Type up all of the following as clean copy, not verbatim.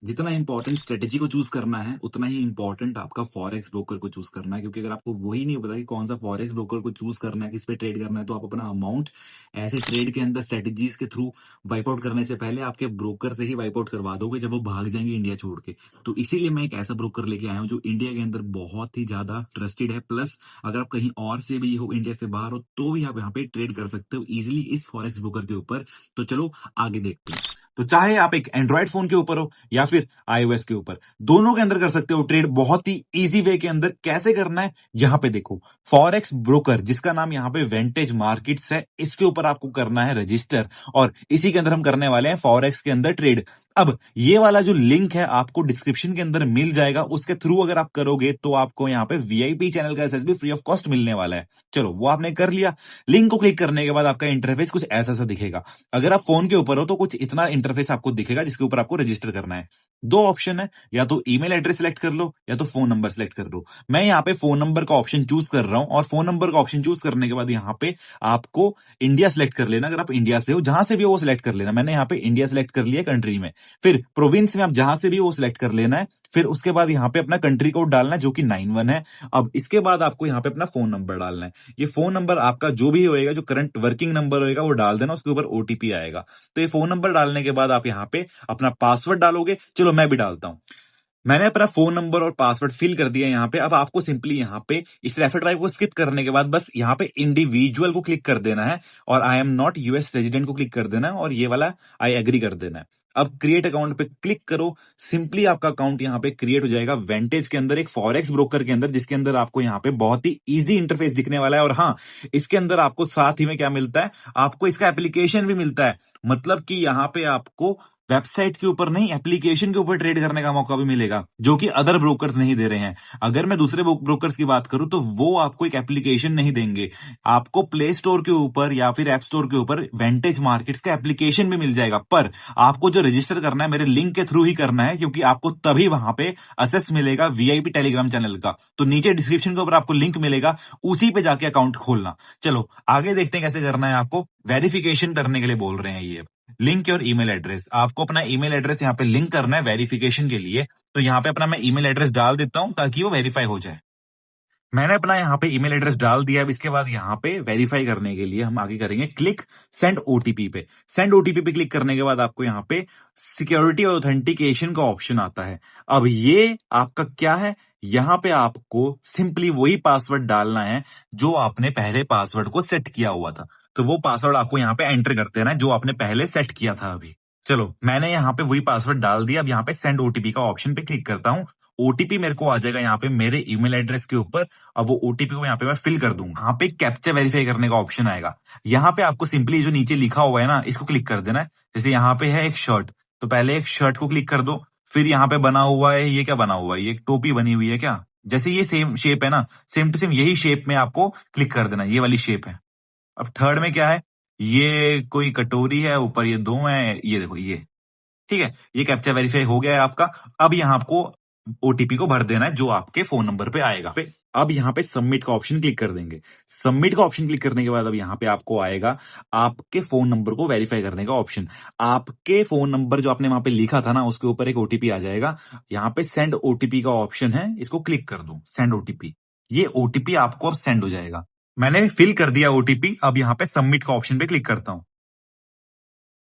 जितना important strategy को choose करना है उतना ही इंपॉर्टेंट आपका फॉरेक्स ब्रोकर को चूज करना है, क्योंकि अगर आपको वही नहीं पता कि कौन सा फॉरेक्स ब्रोकर को चूज करना है, किस पे ट्रेड करना है, तो आप अपना अमाउंट ऐसे ट्रेड के अंदर स्ट्रेटेजीज के थ्रू वाइप आउट करने से पहले आपके ब्रोकर से ही वाइप आउट करवा दोगे जब वो भाग जाएंगे इंडिया छोड़ के। तो इसीलिए मैं एक ऐसा ब्रोकर लेके आया हूँ जो इंडिया के अंदर बहुत ही ज्यादा ट्रस्टेड है, प्लस अगर आप कहीं और से भी हो, इंडिया से बाहर हो, तो भी आप यहाँ पे ट्रेड कर सकते हो इजिली इस फॉरेक्स ब्रोकर के ऊपर। तो चलो आगे देखते हैं। तो चाहे आप एक एंड्रॉइड फोन के ऊपर हो या फिर iOS के ऊपर, दोनों के अंदर कर सकते हो ट्रेड बहुत ही इजी वे के अंदर। कैसे करना है यहां पे देखो, फॉरेक्स ब्रोकर जिसका नाम यहां पे वेंटेज मार्केट्स है, इसके ऊपर आपको करना है रजिस्टर और इसी के अंदर हम करने वाले हैं फॉरेक्स के अंदर ट्रेड। अब ये वाला जो लिंक है आपको डिस्क्रिप्शन के अंदर मिल जाएगा, उसके थ्रू अगर आप करोगे तो आपको यहाँ पे वीआईपी चैनल का एसएस भी फ्री ऑफ कॉस्ट मिलने वाला है। चलो वो आपने कर लिया। लिंक को क्लिक करने के बाद आपका इंटरफेस कुछ ऐसा सा दिखेगा। अगर आप फोन के ऊपर हो तो कुछ इतना इंटरफेस आपको दिखेगा जिसके ऊपर आपको रजिस्टर करना है। दो ऑप्शन है, या तो ईमेल एड्रेस सिलेक्ट कर लो या तो फोन नंबर सिलेक्ट कर लो। मैं यहाँ पे फोन नंबर का ऑप्शन चूज कर रहा हूं और फोन नंबर का ऑप्शन चूज करने के बाद यहाँ पे आपको इंडिया सिलेक्ट कर लेना। अगर आप इंडिया से हो, जहां से भी हो वो सिलेक्ट कर लेना। मैंने यहाँ पे इंडिया सिलेक्ट कर लिया कंट्री में। फिर प्रोविंस में आप जहां से भी वो सिलेक्ट कर लेना है। फिर उसके बाद यहाँ पे अपना कंट्री कोड डालना है जो कि 91 है। अब इसके बाद आपको यहाँ पे अपना फोन नंबर डालना है। ये फोन नंबर आपका जो भी होएगा, जो करंट वर्किंग नंबर होएगा वो डाल देना, उसके ऊपर ओटीपी आएगा। तो ये फोन नंबर डालने के बाद आप यहाँ पे अपना पासवर्ड डालोगे। चलो मैं भी डालता हूं। मैंने अपना फोन नंबर और पासवर्ड फिल कर दिया यहाँ पे। अब आपको सिंपली यहाँ पे इस रेफर ड्राइव को स्किप करने के बाद बस यहाँ पे इंडिविजुअल को क्लिक कर देना है और I am not US resident को क्लिक कर देना है और ये वाला आई एग्री कर देना है। अब क्रिएट अकाउंट पे क्लिक करो। सिंपली आपका अकाउंट यहाँ पे क्रिएट हो जाएगा वेंटेज के अंदर, एक फॉरेक्स ब्रोकर के अंदर, जिसके अंदर आपको यहाँ पे बहुत ही इजी इंटरफेस दिखने वाला है। और हाँ, इसके अंदर आपको साथ ही में क्या मिलता है, आपको इसका एप्लीकेशन भी मिलता है। मतलब कि यहाँ पे आपको वेबसाइट के ऊपर नहीं, एप्लीकेशन के ऊपर ट्रेड करने का मौका भी मिलेगा, जो कि अदर ब्रोकर्स नहीं दे रहे हैं। अगर मैं दूसरे ब्रोकर्स की बात करूं तो वो आपको एक एप्लीकेशन नहीं देंगे। आपको प्ले स्टोर के ऊपर या फिर ऐप स्टोर के ऊपर वेंटेज मार्केट्स का एप्लीकेशन भी मिल जाएगा, पर आपको जो रजिस्टर करना है मेरे लिंक के थ्रू ही करना है, क्योंकि आपको तभी वहां पे असेस मिलेगा वीआईपी टेलीग्राम चैनल का। तो नीचे डिस्क्रिप्शन के ऊपर आपको लिंक मिलेगा, उसी पे जाके अकाउंट खोलना। चलो आगे देखते हैं कैसे करना है। आपको वेरिफिकेशन करने के लिए बोल रहे हैं ये लिंक और ईमेल एड्रेस। आपको अपना ईमेल एड्रेस यहाँ पे लिंक करना है वेरिफिकेशन के लिए। तो यहाँ पे अपना मैं ईमेल एड्रेस डाल देता हूं ताकि वो वेरीफाई हो जाए। मैंने अपना यहाँ पे ईमेल एड्रेस डाल दिया। अब इसके बाद यहाँ पे वेरीफाई करने के लिए हम आगे करेंगे क्लिक सेंड ओटीपी पे। सेंड ओटीपी पे क्लिक करने के बाद आपको यहाँ पे सिक्योरिटी और ऑथेंटिकेशन का ऑप्शन आता है। अब ये आपका क्या है, यहाँ पे आपको सिंपली वही पासवर्ड डालना है जो आपने पहले पासवर्ड को सेट किया हुआ था। तो वो पासवर्ड आपको यहाँ पे एंटर कर देना है जो आपने पहले सेट किया था अभी। चलो मैंने यहाँ पे वही पासवर्ड डाल दिया। अब यहाँ पे सेंड ओटीपी का ऑप्शन पे क्लिक करता हूँ। ओटीपी मेरे को आ जाएगा यहाँ पे मेरे ईमेल एड्रेस के ऊपर। अब वो ओटीपी को यहाँ पे मैं फिल कर दूंगा। यहाँ पे कैप्चा वेरीफाई करने का ऑप्शन आएगा। यहाँ पे आपको सिंपली जो नीचे लिखा हुआ है ना, इसको क्लिक कर देना है। जैसे यहाँ पे है एक शर्ट, तो पहले एक शर्ट को क्लिक कर दो। फिर यहाँ पे बना हुआ है, ये क्या बना हुआ है, ये एक टोपी बनी हुई है क्या, जैसे ये सेम शेप है ना, सेम टू सेम यही शेप में आपको क्लिक कर देना, ये वाली शेप है। अब थर्ड में क्या है, ये कोई कटोरी है, ऊपर ये दो है, ये देखो ये, ठीक है। ये कैप्चा वेरीफाई हो गया है आपका। अब यहाँ आपको ओटीपी को भर देना है जो आपके फोन नंबर पे आएगा। फिर अब यहाँ पे सबमिट का ऑप्शन क्लिक कर देंगे। सबमिट का ऑप्शन क्लिक करने के बाद अब यहाँ पे आपको आएगा आपके फोन नंबर को वेरीफाई करने का ऑप्शन। आपके फोन नंबर जो आपने वहां पे लिखा था ना, उसके ऊपर एक ओटीपी आ जाएगा। यहाँ पे सेंड ओटीपी का ऑप्शन है, इसको क्लिक कर दो, सेंड ओटीपी। ये ओटीपी आपको अब सेंड हो जाएगा। मैंने फिल कर दिया ओटीपी। अब यहाँ पे सबमिट का ऑप्शन पे क्लिक करता हूं।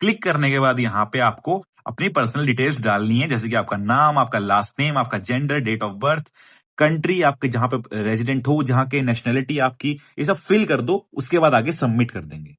क्लिक करने के बाद यहाँ पे आपको अपनी पर्सनल डिटेल्स डालनी है, जैसे कि आपका नाम, आपका लास्ट नेम, आपका gender, date of birth, country आपके जहां पे रेजिडेंट हो, जहां के नेशनलिटी आपकी, ये सब फिल कर दो। उसके बाद आगे सबमिट कर देंगे।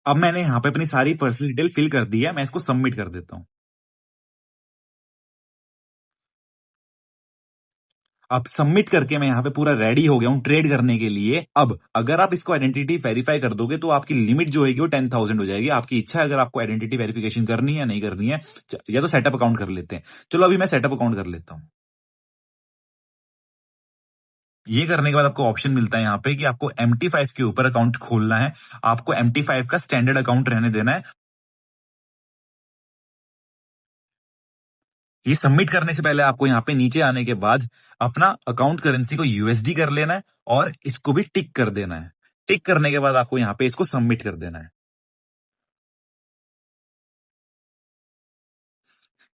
अब मैंने यहाँ पे अपनी सारी पर्सनल डिटेल फिल कर दी है, मैं इसको सबमिट कर देता हूँ। अब सबमिट करके मैं यहाँ पे पूरा रेडी हो गया हूँ ट्रेड करने के लिए। अब अगर आप इसको आइडेंटिटी वेरीफाई कर दोगे तो आपकी लिमिट जो होगी वो 10,000 हो जाएगी। आपकी इच्छा है अगर आपको आइडेंटिटी वेरिफिकेशन करनी है या नहीं करनी है, या तो सेटअप अकाउंट कर लेते हैं। चलो अभी मैं सेटअप अकाउंट कर लेता हूँ। ये करने के बाद आपको ऑप्शन मिलता है यहाँ पे कि आपको MT5 के ऊपर अकाउंट खोलना है। आपको MT5 का स्टैंडर्ड अकाउंट रहने देना है। ये सबमिट करने से पहले आपको यहाँ पे नीचे आने के बाद अपना अकाउंट करेंसी को यूएसडी कर लेना है और इसको भी टिक कर देना है। टिक करने के बाद आपको यहाँ पे इसको सबमिट कर देना है।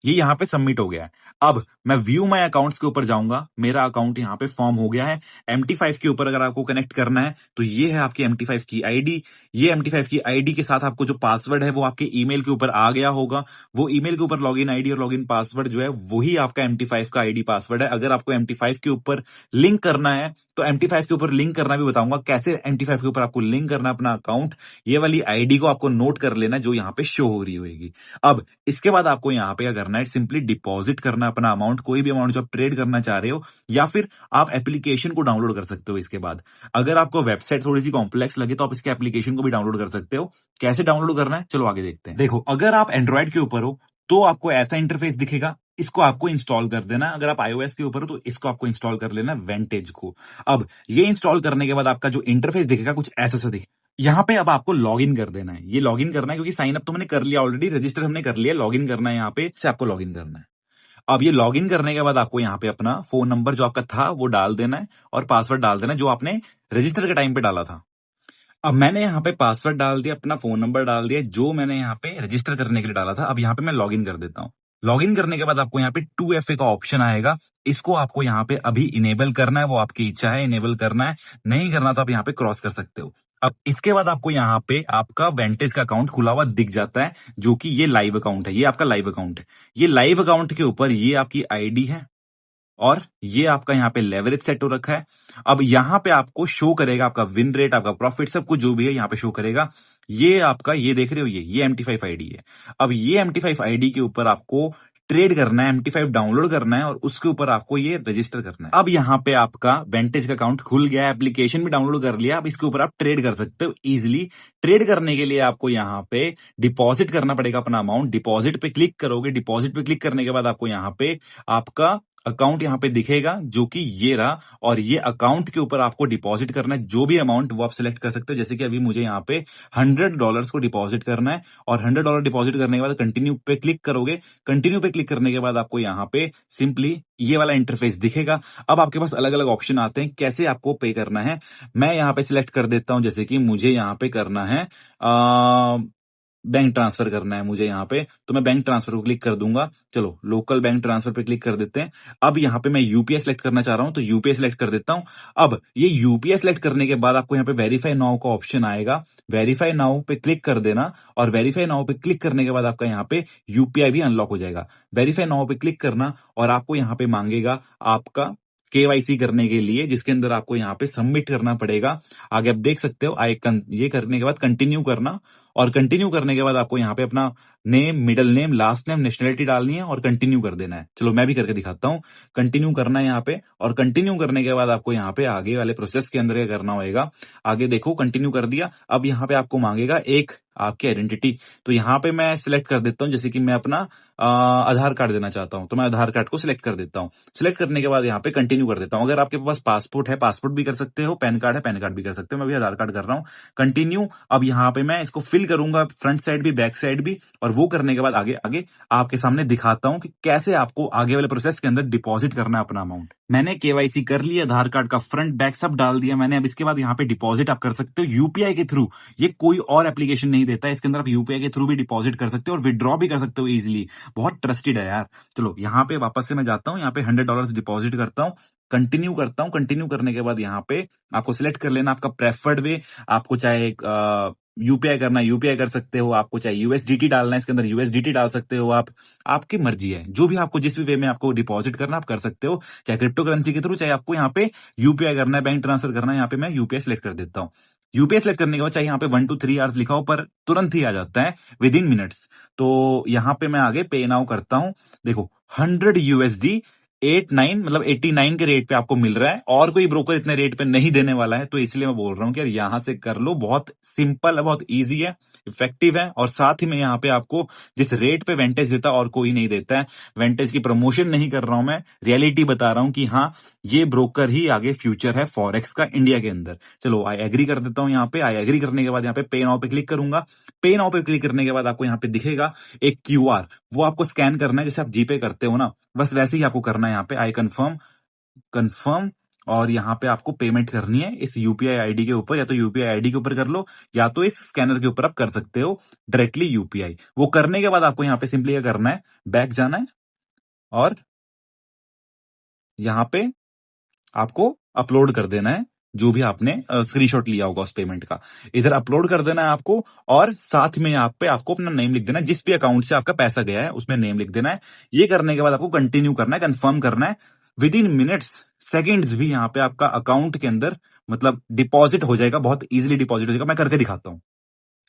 ये यहाँ पे सबमिट हो गया है। अब मैं व्यू माय अकाउंट्स के ऊपर जाऊंगा, मेरा अकाउंट यहाँ पे फॉर्म हो गया है। MT5 के ऊपर अगर आपको कनेक्ट करना है तो ये है आपकी MT5 की आईडी। ये MT5 की आईडी के साथ आपको जो पासवर्ड है वो आपके ईमेल के ऊपर आ गया होगा। वो ईमेल के ऊपर लॉगिन आईडी और लॉगिन पासवर्ड जो है वही आपका MT5 का आईडी पासवर्ड है। अगर आपको MT5 के ऊपर लिंक करना है तो MT5 के ऊपर लिंक करना भी बताऊंगा, कैसे MT5 के ऊपर आपको लिंक करना अपना अकाउंट। ये वाली आईडी को आपको नोट कर लेना जो यहाँ पे शो हो रही होगी। अब इसके बाद आपको यहाँ पे क्या करना है, सिंपली डिपॉजिट करना अपना अमाउंट, कोई भी अमाउंट जो आप ट्रेड करना चाह रहे हो, या फिर आप एप्लीकेशन को डाउनलोड कर सकते हो। इसके बाद अगर आपको वेबसाइट थोड़ी सी कॉम्प्लेक्स लगे तो आप इसके एप्लीकेशन को भी डाउनलोड कर सकते हो। कैसे डाउनलोड करना है चलो आगे देखते हैं। देखो, अगर आप एंड्रॉइड के ऊपर हो तो आपको ऐसा इंटरफेस दिखेगा, इसको आपको इंस्टॉल कर देना। अगर आप iOS के ऊपर हो तो इसको आपको इंस्टॉल कर लेना, वेंटेज को। अब ये इंस्टॉल करने के बाद आपका जो इंटरफेस दिखेगा कुछ ऐसा सा दिखेगा। यहाँ पे अब आपको लॉगिन कर देना है। ये लॉगिन करना है क्योंकि साइन अप तो मैंने कर लिया ऑलरेडी, रजिस्टर हमने कर लिया। लॉगिन करना है, यहाँ पे से आपको लॉगिन करना है। अब ये लॉगिन करने के बाद आपको यहाँ पे अपना फोन नंबर जो आपका था वो डाल देना है और पासवर्ड डाल देना है जो आपने रजिस्टर के टाइम पे डाला था। अब मैंने यहाँ पे पासवर्ड डाल दिया, अपना फोन नंबर डाल दिया जो मैंने यहाँ पे रजिस्टर करने के लिए डाला था। अब यहाँ पे मैं लॉगिन कर देता हूँ। लॉगिन करने के बाद आपको यहाँ पे 2FA का ऑप्शन आएगा, इसको आपको यहाँ पे अभी इनेबल करना है। वो आपकी इच्छा है, इनेबल करना है, नहीं करना तो आप यहाँ पे क्रॉस कर सकते हो। अब इसके बाद आपको यहाँ पे आपका वेंटेज का अकाउंट खुला हुआ दिख जाता है, जो कि ये लाइव अकाउंट है। ये आपका लाइव अकाउंट है। ये लाइव अकाउंट के ऊपर ये आपकी आईडी है और ये आपका यहाँ पे लेवरेज सेट हो रखा है। अब यहाँ पे आपको शो करेगा आपका विन रेट, आपका प्रॉफिट, सब कुछ जो भी है यहाँ पे शो करेगा। ये आपका, ये देख रहे हो, ये MT5 आईडी है। अब ये MT5 आईडी के ऊपर आपको ट्रेड करना है, MT5 डाउनलोड करना है और उसके ऊपर आपको ये रजिस्टर करना है। अब यहाँ पे आपका वेंटेज का अकाउंट खुल गया है, एप्लीकेशन भी डाउनलोड कर लिया। अब इसके ऊपर आप ट्रेड कर सकते हो इजिली। ट्रेड करने के लिए आपको यहाँ पे डिपॉजिट करना पड़ेगा अपना अमाउंट। डिपॉजिट पे क्लिक करोगे, डिपॉजिट पे क्लिक करने के बाद आपको यहाँ पे आपका अकाउंट यहाँ पे दिखेगा जो कि ये रहा, और ये अकाउंट के ऊपर आपको डिपॉजिट करना है जो भी अमाउंट वो आप सिलेक्ट कर सकते हो। जैसे कि अभी मुझे यहाँ पे $100 को डिपॉजिट करना है और $100 डिपॉजिट करने के बाद कंटिन्यू पे क्लिक करोगे। कंटिन्यू पे क्लिक करने के बाद आपको यहाँ पे सिंपली ये वाला इंटरफेस दिखेगा। अब आपके पास अलग अलग ऑप्शन आते हैं कैसे आपको पे करना है। मैं यहाँ पे सिलेक्ट कर देता हूं, जैसे कि मुझे यहाँ पे करना है बैंक ट्रांसफर करना है मुझे यहाँ पे, तो मैं बैंक ट्रांसफर को क्लिक कर दूंगा। चलो लोकल बैंक ट्रांसफर पे क्लिक कर देते हैं। अब यहाँ पे मैं यूपीआई सेलेक्ट करना चाह रहा हूं तो यूपीआई सेलेक्ट कर देता हूं। अब ये यूपीआई सेलेक्ट करने के बाद आपको यहाँ पे वेरीफाई नाउ का ऑप्शन आएगा। वेरीफाई नाउ पे क्लिक कर देना और वेरीफाई नाउ पे क्लिक करने के बाद आपका यहाँ पे यूपीआई भी अनलॉक हो जाएगा। वेरीफाई नाउ पे क्लिक करना और आपको यहाँ पे मांगेगा आपका केवाईसी करने के लिए, जिसके अंदर आपको यहाँ पे सबमिट करना पड़ेगा। आगे आप देख सकते हो। ये करने के बाद कंटिन्यू करना और कंटिन्यू करने के बाद आपको यहाँ पे अपना name, middle name, last name, nationality डालनी है और कंटिन्यू कर देना है। चलो मैं भी करके दिखाता हूँ। कंटिन्यू करना है यहाँ पे और कंटिन्यू करने के बाद आपको यहाँ पे आगे वाले प्रोसेस के अंदर क्या करना होगा। आगे देखो, कंटिन्यू कर दिया। अब यहाँ पे आपको मांगेगा एक आपकी आइडेंटिटी, तो यहाँ पे मैं सिलेक्ट कर देता हूँ। जैसे कि मैं अपना आधार कार्ड देना चाहता हूँ तो मैं आधार कार्ड को सिलेक्ट कर देता हूँ। सिलेक्ट करने के बाद यहाँ पे कंटिन्यू कर देता हूँ। अगर आपके पास पासपोर्ट है, पासपोर्ट भी कर सकते हो, पैन कार्ड है, पैन कार्ड भी कर सकते हो। मैं भी आधार कार्ड कर रहा हूँ। कंटिन्यू। अब यहाँ पे मैं इसको फिल करूंगा, फ्रंट साइड भी, बैक साइड भी, और वो करने के बाद आगे आगे आपके सामने दिखाता हूं कि कैसे आपको आगे वाले प्रोसेस के अंदर डिपॉजिट करना है अपना अमाउंट। मैंने केवाईसी कर लिया, आधार कार्ड का फ्रंट बैक सब डाल दिया मैंने। अब इसके बाद यहाँ पे डिपॉजिट आप कर सकते हो यूपीआई के थ्रू। ये कोई और एप्लीकेशन नहीं देता है, इसके अंदर आप यूपीआई के थ्रू भी डिपॉजिट कर सकते हो और विड्रॉ भी कर सकते हो इजिली। बहुत ट्रस्टेड है यार। चलो यहाँ पे वापस से मैं जाता हूँ, यहाँ पे $100 डिपॉजिट करता हूँ, कंटिन्यू करता हूँ। कंटिन्यू करने के बाद यहाँ पे आपको सिलेक्ट कर लेना आपका प्रेफर्ड वे। आपको चाहे यूपीआई करना है यूपीआई कर सकते हो, आपको चाहे यूएसडीटी डालना है इसके अंदर यूएसडीटी डाल सकते हो आप। आपकी मर्जी है, जो भी आपको जिस भी वे में आपको डिपॉजिट करना आप कर सकते हो, चाहे क्रिप्टो करेंसी के थ्रू, चाहे आपको यहाँ पे यूपीआई करना है, बैंक ट्रांसफर करना है। यहाँ पे मैं यूपीआई सेलेक्ट कर देता हूँ। यूपीआई सेलेक्ट करने के बाद चाहे यहाँ पे 1 to 3 आवर्स लिखा हो, पर तुरंत ही आ जाता है विद इन मिनट्स। तो यहाँ पे मैं आगे पे नाउ करता हूँ। देखो 100 USD 89 मतलब 89 के रेट पे आपको मिल रहा है, और कोई ब्रोकर इतने रेट पे नहीं देने वाला है। तो इसलिए मैं बोल रहा हूँ कि यार यहाँ से कर लो। बहुत सिंपल है, बहुत इजी है, इफेक्टिव है, और साथ ही में यहाँ पे आपको जिस रेट पे वेंटेज देता और कोई नहीं देता है। वेंटेज की प्रमोशन नहीं कर रहा हूं मैं, रियलिटी बता रहा हूं कि हाँ ये ब्रोकर ही आगे फ्यूचर है फॉरेक्स का इंडिया के अंदर। चलो आई एग्री कर देता हूं। यहाँ पे आई एग्री करने के बाद यहाँ पे पे नाउ पे क्लिक करूंगा। पे नाउ पे क्लिक करने के बाद आपको यहाँ पे दिखेगा एक क्यूआर, वो आपको स्कैन करना है जैसे आप जीपे करते हो ना, बस वैसे ही आपको करना है। यहाँ पे आई कंफर्म, कंफर्म, और यहाँ पे आपको पेमेंट करनी है इस यूपीआई आईडी के ऊपर, या तो यूपीआई आईडी के ऊपर कर लो या तो इस स्कैनर के ऊपर आप कर सकते हो डायरेक्टली यूपीआई। वो करने के बाद आपको यहाँ पे सिंपली क्या करना है, बैक जाना है और यहाँ पे आपको अपलोड कर देना है जो भी आपने स्क्रीनशॉट लिया होगा उस पेमेंट का, इधर अपलोड कर देना है आपको। और साथ में यहाँ पे आपको अपना नेम लिख देना है, जिस भी अकाउंट से आपका पैसा गया है उसमें नेम लिख देना है। ये करने के बाद आपको कंटिन्यू करना है, कंफर्म करना है। विद इन मिनट्स, सेकेंड्स भी यहाँ पे आपका अकाउंट के अंदर मतलब डिपॉजिट हो जाएगा, बहुत इजीली डिपॉजिट हो जाएगा। मैं करके दिखाता हूँ।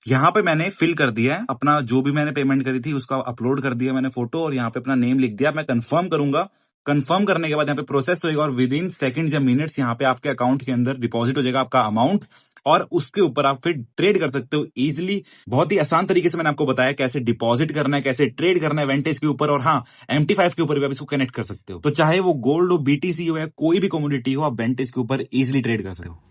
यहाँ पे मैंने फिल कर दिया है अपना, जो भी मैंने पेमेंट करी थी उसका अपलोड कर दिया मैंने फोटो, और यहाँ पे अपना नेम लिख दिया। मैं कंफर्म करूंगा, कंफर्म करने के बाद यहाँ पे प्रोसेस होएगा और विद इन सेकंड्स या मिनट्स यहाँ पे आपके अकाउंट के अंदर डिपॉजिट हो जाएगा आपका अमाउंट, और उसके ऊपर आप फिर ट्रेड कर सकते हो इजीली। बहुत ही आसान तरीके से मैंने आपको बताया कैसे डिपॉजिट करना है, कैसे ट्रेड करना है वेंटेज के ऊपर, और हाँ MT5 के ऊपर भी आप इसको कनेक्ट कर सकते हो। तो चाहे वो गोल्ड हो, BTC हो या कोई भी कमोडिटी हो, आप वेंटेज के ऊपर इजिली ट्रेड कर सकते हो।